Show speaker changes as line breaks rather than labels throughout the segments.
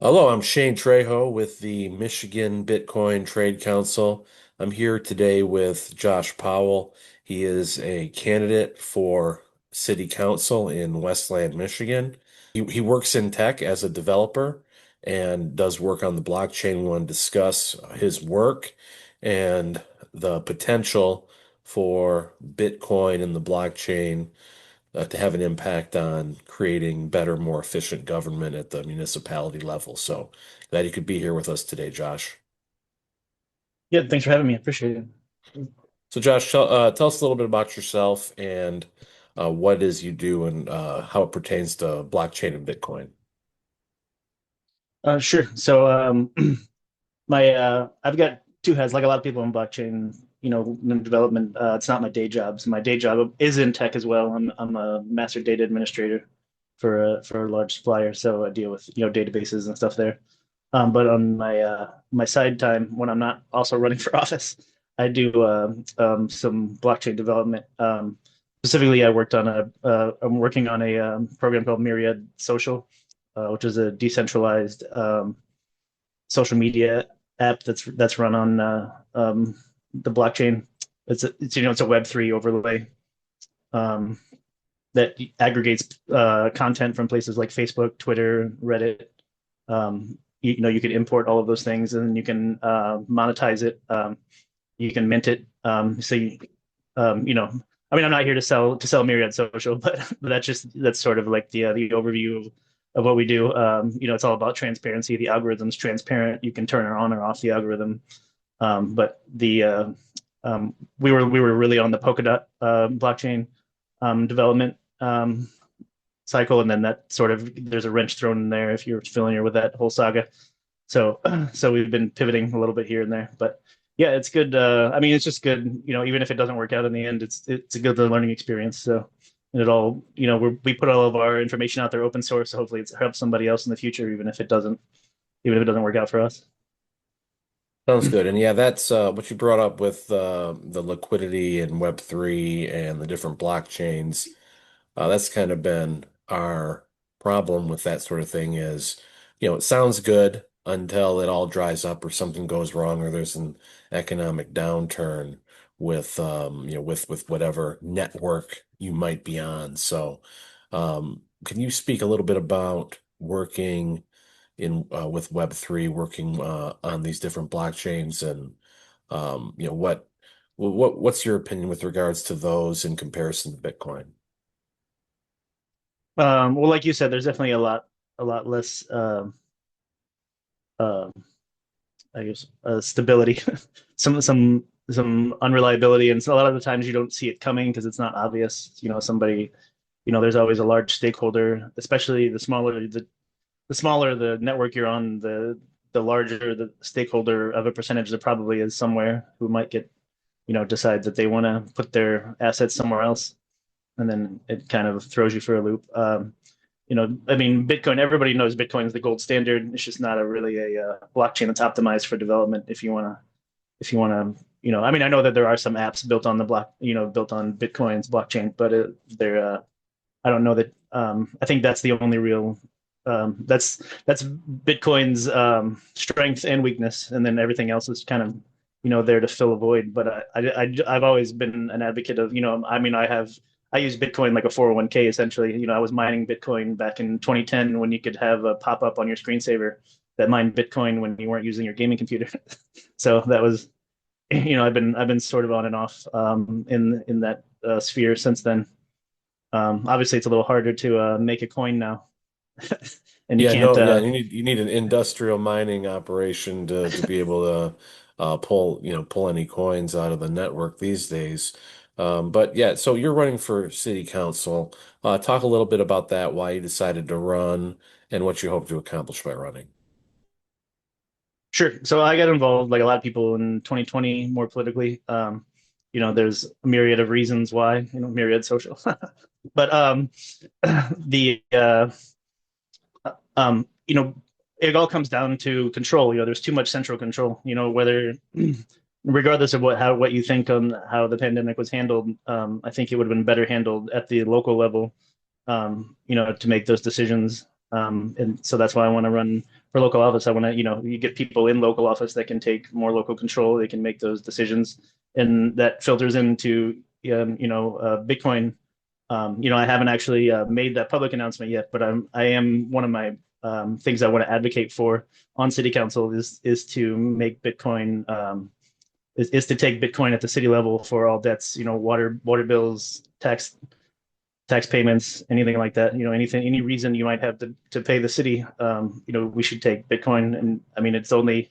Hello, I'm Shane Trejo with the Michigan Bitcoin Trade Council. I'm here today with Josh Powell. He is a candidate for city council in Westland, Michigan. He works in tech as a developer and does work on the blockchain. We want to discuss his work and the potential for Bitcoin and the blockchain to have an impact on creating better, more efficient government at the municipality level. So glad you could be here with us today, Josh.
Yeah, thanks for having me. I appreciate it.
So, Josh, tell us a little bit about yourself and what it is you do and how it pertains to blockchain and Bitcoin.
Sure. My I've got two hats, like a lot of people in blockchain, in development. It's not my day job. So my day job is in tech as well. I'm a master data administrator for a large supplier, so I deal with databases and stuff there. But on my side time, when I'm not also running for office, I do some blockchain development. Specifically, I'm working on a program called Myriad Social, which is a decentralized social media app that's run on the blockchain. It's a Web3 overlay um, that aggregates content from places like Facebook, Twitter, Reddit. You can import all of those things, and you can monetize it. You can mint it. I mean, I'm not here to sell Myriad Social, but that's sort of like the overview of what we do. It's all about transparency. The algorithm's transparent. You can turn it on or off the algorithm. But the we were really on the Polkadot blockchain development cycle, and then that sort of there's a wrench thrown in there if you're familiar with that whole saga. So so we've been pivoting a little bit here and there, but yeah, it's good. I mean, it's just good, even if it doesn't work out in the end, it's a good learning experience. So and it all, we put all of our information out there open source. So hopefully it helps somebody else in the future, even if it doesn't work out for us.
Sounds good. And yeah, that's what you brought up with the liquidity and Web3 and the different blockchains. That's kind of been our problem with that sort of thing is, it sounds good until it all dries up or something goes wrong or there's an economic downturn with with whatever network you might be on. So, can you speak a little bit about working in with Web3, working on these different blockchains and what's your opinion with regards to those in comparison to Bitcoin?
Well, like you said, there's definitely a lot less, uh, I guess, stability, some unreliability, and so a lot of the times you don't see it coming because it's not obvious. There's always a large stakeholder, especially the smaller the network you're on, the larger the stakeholder of a percentage there probably is somewhere who might decide that they want to put their assets somewhere else, and then it kind of throws you for a loop. I mean, Bitcoin. Everybody knows Bitcoin is the gold standard. It's just not a blockchain that's optimized for development. I mean, I know that there are some apps built on built on Bitcoin's blockchain, but I don't know that. I think that's the only real. That's Bitcoin's strength and weakness, and then everything else is kind of there to fill a void. But I've always been an advocate of I mean I use Bitcoin like a 401k essentially. I was mining Bitcoin back in 2010 when you could have a pop up on your screensaver that mined Bitcoin when you weren't using your gaming computer. So that was I've been sort of on and off in that sphere since then. Obviously, it's a little harder to make a coin now, and you
Yeah,
can't.
no, yeah, you need an industrial mining operation to be able to pull any coins out of the network these days. But yeah, so you're running for city council. Talk a little bit about that, why you decided to run, and what you hope to accomplish by running.
Sure. So I got involved, like a lot of people in 2020, more politically. There's a myriad of reasons why. Myriad social, but the it all comes down to control. There's too much central control. Whether regardless of what you think on how the pandemic was handled, I think it would have been better handled at the local level, to make those decisions. And so that's why I want to for local office, I want to, you get people in local office that can take more local control. They can make those decisions, and that filters into, Bitcoin. I haven't actually made that public announcement yet, but I am one of my things I want to advocate for on city council is to make Bitcoin is to take Bitcoin at the city level for all debts, water bills, tax payments, anything like that. Any reason you might have to pay the city, we should take Bitcoin. And I mean, it's only,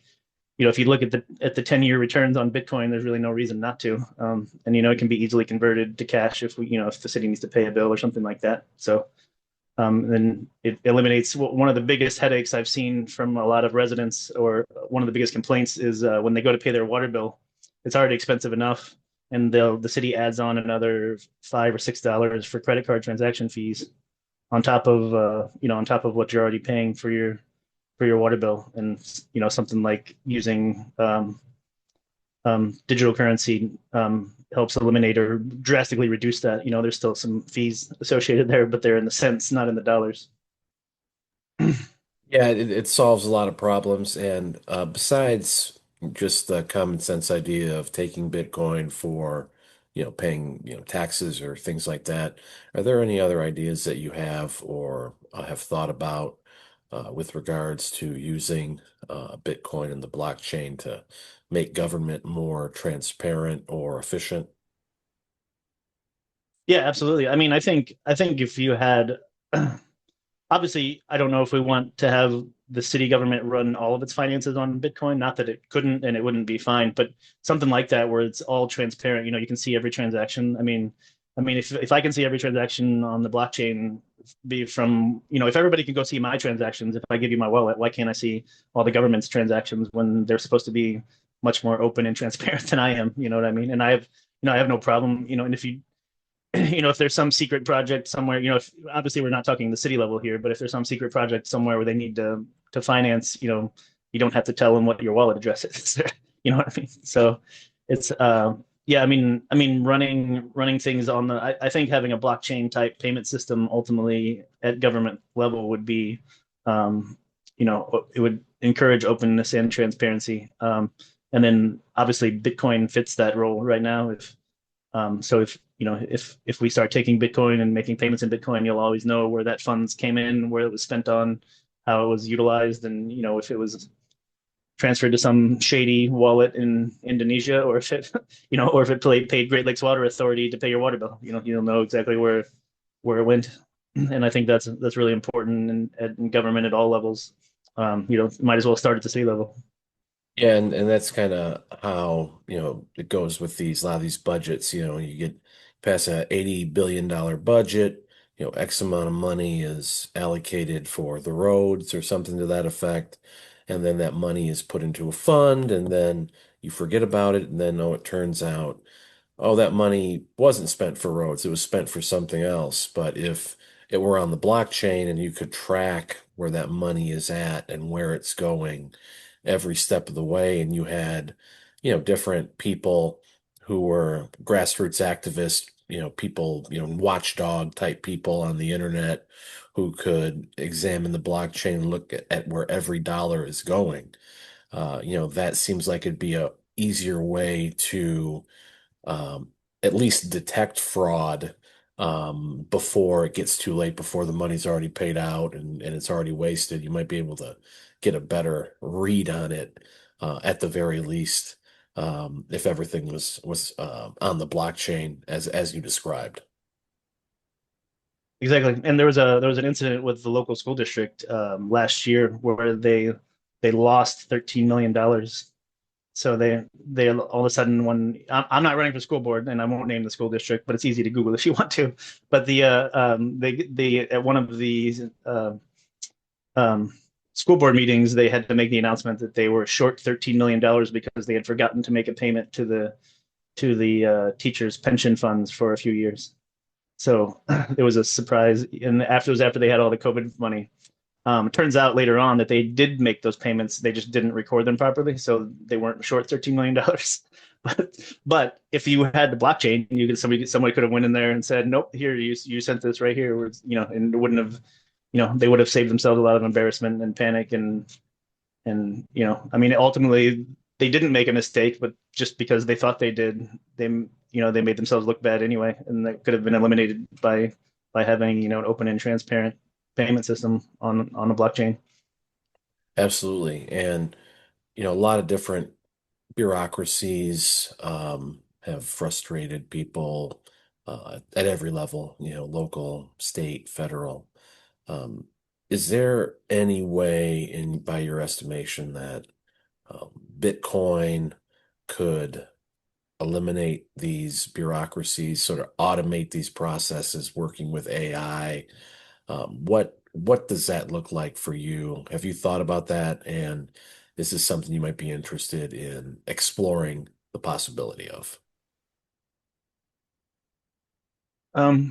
if you look at the 10-year returns on Bitcoin, there's really no reason not to. And it can be easily converted to cash if the city needs to pay a bill or something like that. So then it eliminates one of the biggest headaches I've seen from a lot of residents, or one of the biggest complaints is when they go to pay their water bill, it's already expensive enough, and the city adds on another $5 or $6 for credit card transaction fees on top of what you're already paying for your water bill. And something like using digital currency helps eliminate or drastically reduce that. There's still some fees associated there, but they're in the cents, not in the dollars.
Yeah, it solves a lot of problems. And besides just the common sense idea of taking Bitcoin for, paying, taxes or things like that, are there any other ideas that you have or have thought about with regards to using Bitcoin and the blockchain to make government more transparent or efficient?
Yeah, absolutely. I mean, I think if you had obviously, I don't know if we want to have the city government run all of its finances on Bitcoin. Not that it couldn't and it wouldn't be fine, but something like that where it's all transparent. You can see every transaction. I mean, if I can see every transaction on the blockchain, be from if everybody can go see my transactions, if I give you my wallet, why can't I see all the government's transactions when they're supposed to be much more open and transparent than I am? You know what I mean? And I have no problem. And if you if there's some secret project somewhere, if obviously we're not talking the city level here, but if there's some secret project somewhere where they need to finance, you don't have to tell them what your wallet address is. You know what I mean? So it's yeah, I mean running things on I think having a blockchain type payment system ultimately at government level would be it would encourage openness and transparency. And then obviously Bitcoin fits that role right now. So if we start taking Bitcoin and making payments in Bitcoin, you'll always know where that funds came in, where it was spent on, how it was utilized, and if it was transferred to some shady wallet in Indonesia, or if it or if it paid Great Lakes Water Authority to pay your water bill. You'll know exactly where it went. And I think that's really important in government at all levels. Might as well start at the city level.
Yeah, and that's kind of how, it goes with a lot of these budgets, you get past a $80 billion budget, X amount of money is allocated for the roads or something to that effect. And then that money is put into a fund and then you forget about it. And then, oh, it turns out oh, that money wasn't spent for roads, it was spent for something else. But if it were on the blockchain and you could track where that money is at and where it's going every step of the way, and you had, different people who were grassroots activists, people, watchdog type people on the internet who could examine the blockchain and look at where every dollar is going. That seems like it'd be a easier way to um, at least detect fraud before it gets too late, before the money's already paid out and it's already wasted. You might be able to get a better read on it at the very least if everything was on the blockchain as you described.
Exactly. And there was an incident with the local school district last year where they lost $13 million. So they all of a sudden, when I'm not running for school board and I won't name the school district, but it's easy to Google if you want to. But they at one of the um, school board meetings, they had to make the announcement that they were short $13 million because they had forgotten to make a payment to the teachers' pension funds for a few years. So it was a surprise. And after they had all the COVID money. It turns out later on that they did make those payments. They just didn't record them properly, so they weren't short $13 million. But if you had the blockchain, somebody could have went in there and said, "Nope, here you sent this right here," and it wouldn't have, they would have saved themselves a lot of embarrassment and panic, and And I mean, ultimately they didn't make a mistake, but just because they thought they did, they made themselves look bad anyway, and that could have been eliminated by having an open and transparent payment system on a blockchain.
Absolutely. And, a lot of different bureaucracies have frustrated people at every level, local, state, federal. Um, is there any way, by your estimation, that Bitcoin could eliminate these bureaucracies, sort of automate these processes working with AI? What does that look like for you? Have you thought about that? And is this something you might be interested in exploring the possibility of?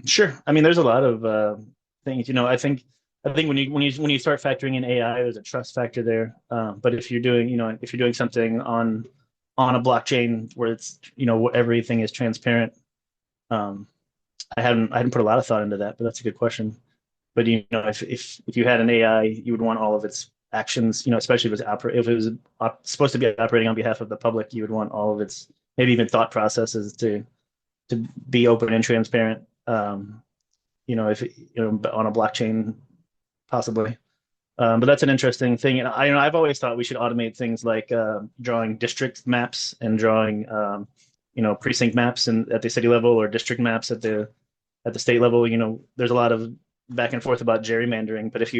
Sure. I mean, there's a lot of things. I think when you start factoring in AI, there's a trust factor there. But if you're doing something on a blockchain where everything is transparent, um, I hadn't put a lot of thought into that, but that's a good question. But if you had an AI, you would want all of its actions, especially if it was supposed to be operating on behalf of the public, you would want all of its maybe even thought processes to be open and transparent. If on a blockchain possibly. But that's an interesting thing, and I've always thought we should automate things like drawing district maps and drawing precinct maps and at the city level or district maps at the state level. There's a lot of back and forth about gerrymandering, but if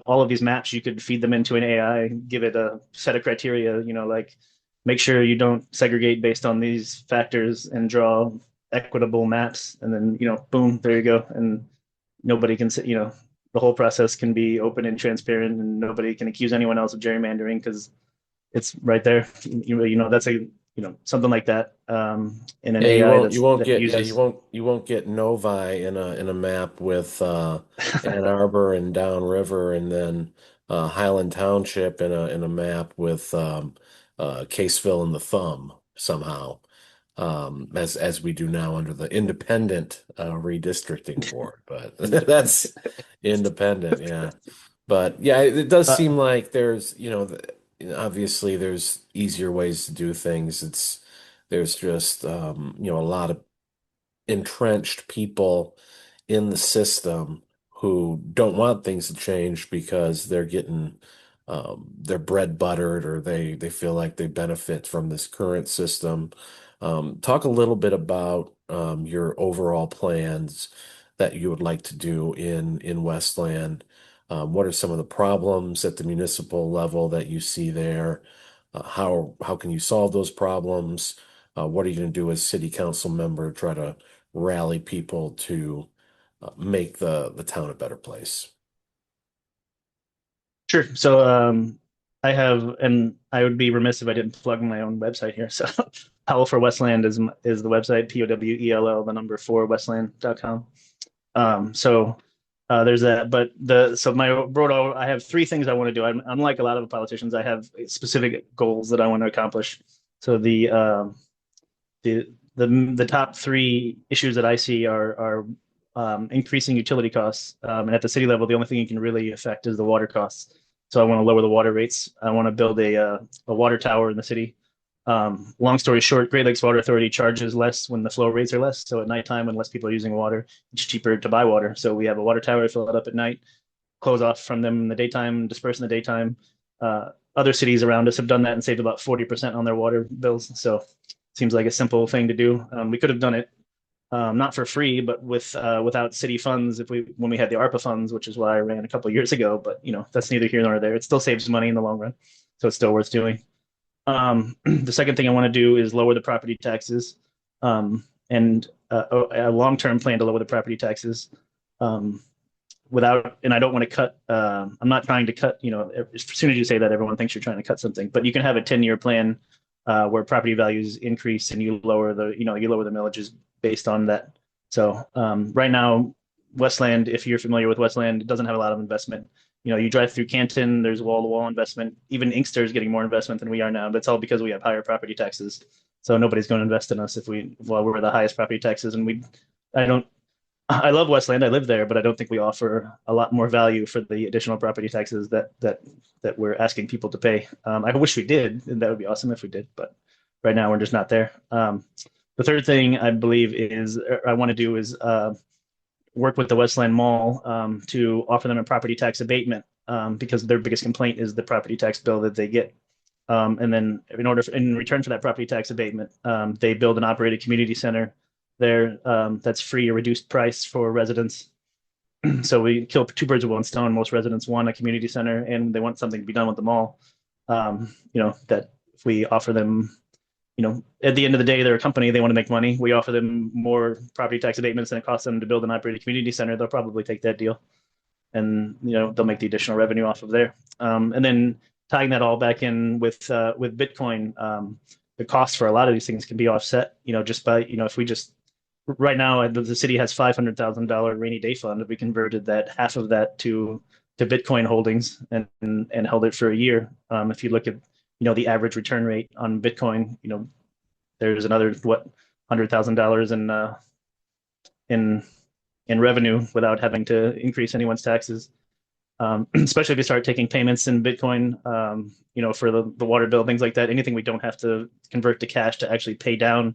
all of these maps, you could feed them into an AI, give it a set of criteria, like make sure you don't segregate based on these factors and draw equitable maps. And then, boom, there you go. And nobody can say, the whole process can be open and transparent and nobody can accuse anyone else of gerrymandering because it's right there. That's something like that in an
Yeah,
AI
you
that's
won't
that
get yeah,
uses.
you won't get Novi in a map with Ann Arbor and Downriver, and then Highland Township in a map with Caseville and the Thumb somehow, as we do now under the independent redistricting board. But that's independent, yeah. But yeah, it does
uh,
seem like there's, obviously there's easier ways to do things. There's just a lot of entrenched people in the system who don't want things to change because they're getting their bread buttered, or they feel like they benefit from this current system. Talk a little bit about your overall plans that you would like to do in Westland. What are some of the problems at the municipal level that you see there? How can you solve those problems? What are you going to do as city council member? Try to rally people to make the town a better place.
Sure. So and I would be remiss if I didn't plug my own website here. So Powell for Westland is the website, POWELL, the number four Westland.com. So there's that. But my broad, I have three things I want to do. Unlike a lot of politicians, I have specific goals that I want to accomplish. So the top three issues that I see are increasing utility costs. And at the city level, the only thing you can really affect is the water costs. So I want to lower the water rates. I want to build a water tower in the city. Long story short, Great Lakes Water Authority charges less when the flow rates are less. So at nighttime, when less people are using water, it's cheaper to buy water. So we have a water tower, fill it up at night, close off from them in the daytime, disperse in the daytime. Other cities around us have done that and saved about 40% on their water bills. So it seems like a simple thing to do. We could have done it not for free, but without city funds. If when we had the ARPA funds, which is why I ran a couple of years ago, but that's neither here nor there. It still saves money in the long run, so it's still worth doing. The second thing I want to do is lower the property taxes, and a long-term plan to lower the property taxes. Um, and I don't want to cut. I'm not trying to cut. As soon as you say that, everyone thinks you're trying to cut something. But you can have a 10-year plan where property values increase and you lower the millages based on that. So right now, Westland, if you're familiar with Westland, it doesn't have a lot of investment. You drive through Canton, there's wall-to-wall investment. Even Inkster is getting more investment than we are now. But it's all because we have higher property taxes. So nobody's going to invest in us if we're the highest property taxes, and I don't I love Westland. I live there, but I don't think we offer a lot more value for the additional property taxes that we're asking people to pay. I wish we did, and that would be awesome if we did, but right now we're just not there. The third thing I believe is I want to do is work with the Westland Mall to offer them a property tax abatement because their biggest complaint is the property tax bill that they get. And then in return for that property tax abatement, they build an operated community center there that's free or reduced price for residents. So we kill two birds with one stone. Most residents want a community center and they want something to be done with the mall. That if we offer them, at the end of the day, they're a company, they want to make money. We offer them more property tax abatements than it costs them to build an operated community center. They'll probably take that deal and they'll make the additional revenue off of there. And then tying that all back in with Bitcoin, the cost for a lot of these things can be offset. Just by if we just right now the city has $500,000 rainy day fund. If we converted that half of that to Bitcoin holdings and held it for a year, if you look at the average return rate on Bitcoin, there's another $100,000 in in revenue without having to increase anyone's taxes. Especially if you start taking payments in Bitcoin, for the water bill, things like that. Anything we don't have to convert to cash to actually pay down,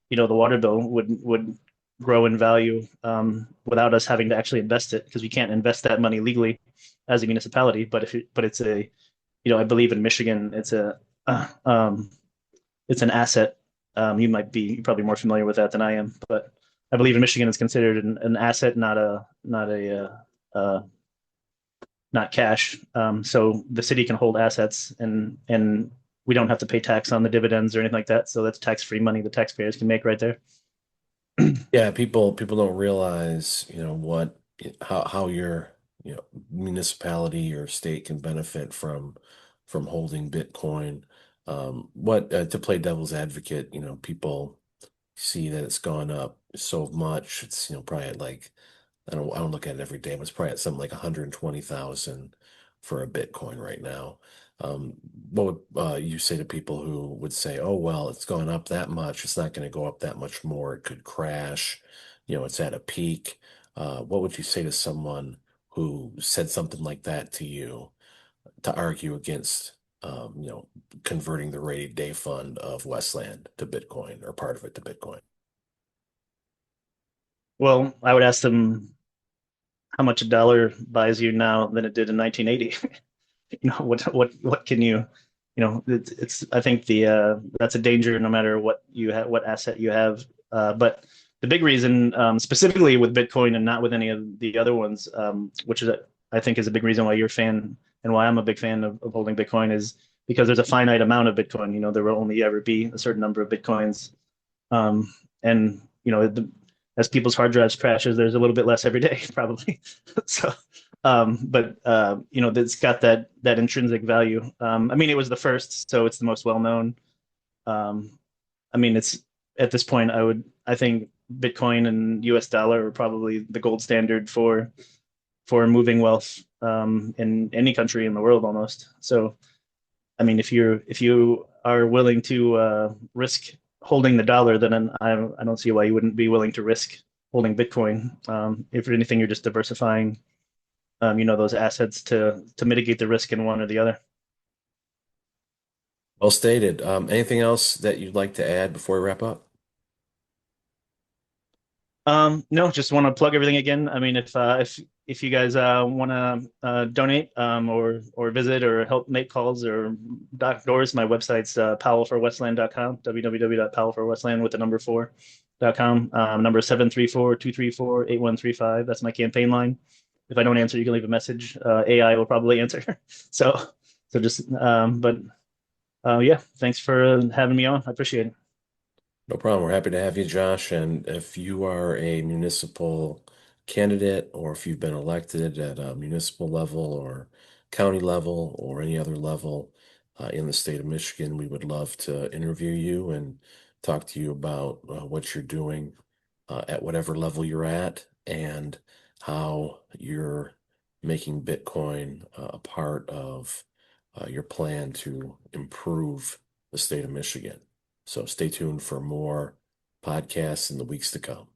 the water bill would grow in value without us having to actually invest it because we can't invest that money legally as a municipality. But it's a, I believe in Michigan, it's an asset. You're probably more familiar with that than I am, but I believe in Michigan it's considered an asset, not cash. So the city can hold assets and we don't have to pay tax on the dividends or anything like that. So that's tax-free money the taxpayers can make right there.
Yeah, people don't realize, what how your, municipality or state can benefit from holding Bitcoin. What To play devil's advocate, people see that it's gone up so much. It's, probably at like I don't look at it every day, but it's probably at something like 120,000 for a Bitcoin right now. Um, what would you say to people who would say, "Oh, well, it's gone up that much. It's not going to go up that much more. It could crash. It's at a peak." What would you say to someone who said something like that to you to argue against, converting the rainy day fund of Westland to Bitcoin or part of it to Bitcoin?
Well, I would ask them how much a dollar buys you now than it did in 1980. What can it's I think that's a danger no matter what you have, what asset you have. But the big reason, specifically with Bitcoin and not with any of the other ones, which is I think is a big reason why you're a fan and why I'm a big fan of holding Bitcoin is because there's a finite amount of Bitcoin. There will only ever be a certain number of Bitcoins. And as people's hard drives crashes, there's a little bit less every day, probably. So, but it's got that intrinsic value. I mean, it was the first, so it's the most well known. Um, I mean, it's at this point, I think Bitcoin and U.S. dollar are probably the gold standard for moving wealth in any country in the world almost. So, I mean, if you are willing to risk holding the dollar, then I don't see why you wouldn't be willing to risk holding Bitcoin. If anything, you're just diversifying, those assets to mitigate the risk in one or the other.
Well stated. Anything else that you'd like to add before we wrap up?
No, just want to plug everything again. I mean, if you guys want to donate or visit or help make calls or dock doors, my website's powellforwestland.com, www.powellforwestland with the number 4.com. Number 734-234-8135. That's my campaign line. If I don't answer, you can leave a message. AI will probably answer. So just but yeah, thanks for having me on. I appreciate it.
No problem. We're happy to have you, Josh. And if you are a municipal candidate or if you've been elected at a municipal level or county level or any other level in the state of Michigan, we would love to interview you and talk to you about what you're doing at whatever level you're at and how you're making Bitcoin a part of your plan to improve the state of Michigan. So stay tuned for more podcasts in the weeks to come.